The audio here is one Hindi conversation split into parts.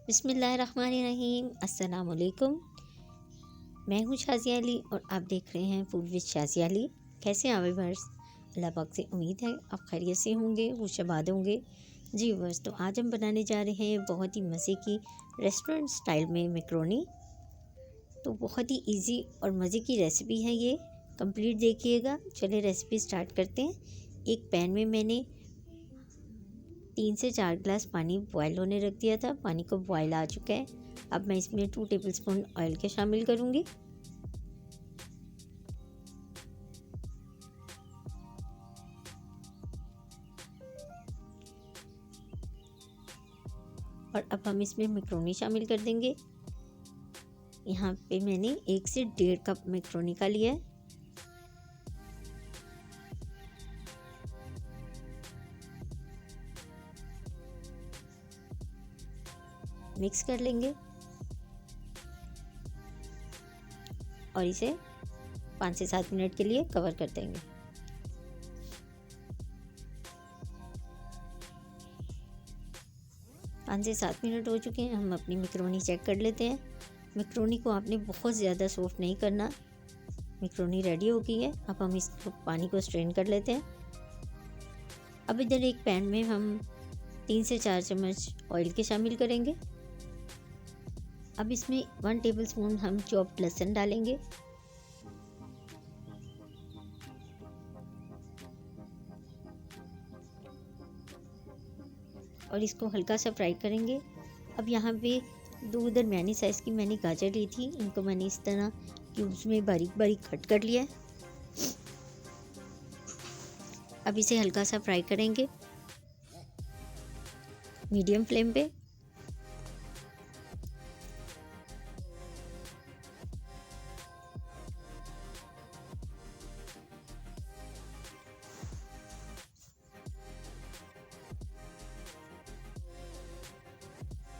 बिस्मिल्लाहिर्रहमानिर्रहीम। अस्सलाम वालेकुम। मैं हूँ शाज़िया अली और आप देख रहे हैं फूड विद शाज़िया अली। कैसे हैं व्यूअर्स? अल्लाह पाक से उम्मीद है आप खैरियत से होंगे, खुशबाद होंगे। जी व्यूअर्स, तो आज हम बनाने जा रहे हैं बहुत ही मज़े की रेस्टोरेंट स्टाइल में मैकरोनी। तो बहुत ही इजी और मज़े की रेसिपी है ये, कंप्लीट देखिएगा। चलिए रेसिपी स्टार्ट करते हैं। एक पैन में मैंने 3 से 4 गिलास पानी बॉयल होने रख दिया था। पानी को बॉयल आ चुका है। अब मैं इसमें 2 टेबलस्पून ऑयल के शामिल करूंगी। और अब हम इसमें मैक्रोनी शामिल कर देंगे। यहाँ पे मैंने 1 से 1.5 कप मैक्रोनी का लिया है। मिक्स कर लेंगे और इसे 5 से 7 मिनट के लिए कवर कर देंगे। पाँच से 7 मिनट हो चुके हैं। हम अपनी मैक्रोनी चेक कर लेते हैं। मैक्रोनी को आपने बहुत ज़्यादा सॉफ्ट नहीं करना। मैक्रोनी रेडी हो गई है। अब हम इस पानी को स्ट्रेन कर लेते हैं। अब इधर एक पैन में हम 3 से 4 चम्मच ऑयल के शामिल करेंगे। अब इसमें 1 टेबलस्पून हम चॉप्ड लहसुन डालेंगे। और इसको हल्का सा फ्राई करेंगे। अब यहाँ पे 2 दरमियानी साइज़ की मैंने गाजर ली थी। इनको मैंने इस तरह क्यूब्स में बारीक बारीक कट कर लिया है। अब इसे हल्का सा फ्राई करेंगे मीडियम फ्लेम पे।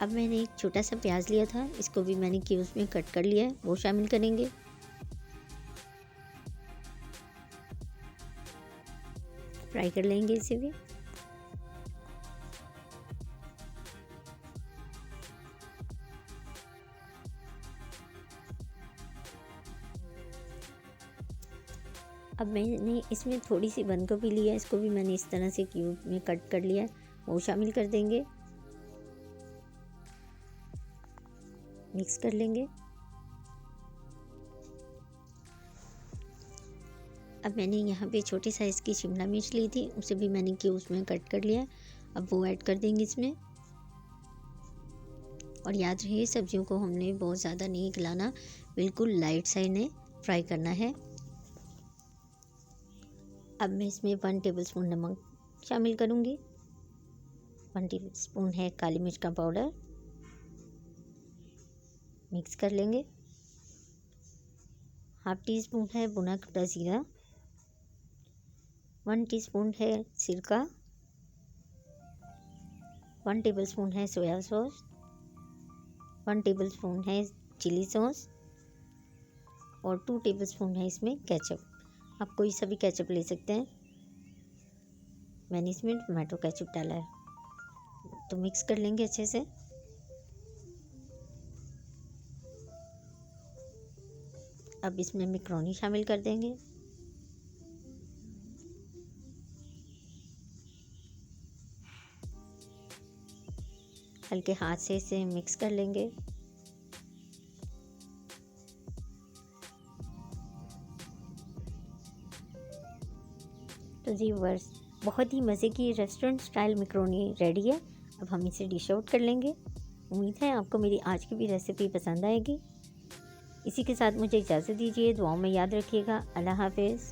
अब मैंने एक छोटा सा प्याज लिया था, इसको भी मैंने क्यूब्स में कट कर लिया है, वो शामिल करेंगे। फ्राई कर लेंगे इसे भी। अब मैंने इसमें थोड़ी सी बंद गोभी ली है, इसको भी मैंने इस तरह से क्यूब में कट कर लिया है, वो शामिल कर देंगे। मिक्स कर लेंगे। अब मैंने यहाँ पे छोटी साइज़ की शिमला मिर्च ली थी, उसे भी मैंने क्यूब्स में कट कर लिया है। अब वो ऐड कर देंगे इसमें। और याद रहे सब्जियों को हमने बहुत ज़्यादा नहीं गलाना, बिल्कुल लाइट सा इन्हें फ्राई करना है। अब मैं इसमें 1 टेबलस्पून नमक शामिल करूँगी। 1 टीस्पून है काली मिर्च का पाउडर। मिक्स कर लेंगे। हाफ टी स्पून है भुना कटा जीरा। 1 टीस्पून है सिरका। 1 टेबलस्पून है सोया सॉस। 1 टेबलस्पून है चिली सॉस और 2 टेबलस्पून है इसमें केचप। आप कोई सा भी केचप ले सकते हैं। मैंने इसमें टोमेटो केचप डाला है। तो मिक्स कर लेंगे अच्छे से। अब इसमें मैक्रोनी शामिल कर देंगे। हल्के हाथ से इसे मिक्स कर लेंगे। तो जी व्यूअर्स, बहुत ही मज़े की रेस्टोरेंट स्टाइल मैक्रोनी रेडी है। अब हम इसे डिश आउट कर लेंगे। उम्मीद है आपको मेरी आज की भी रेसिपी पसंद आएगी। इसी के साथ मुझे इजाज़त दीजिए। दुआओं में याद रखिएगा। अल्लाह हाफिज़।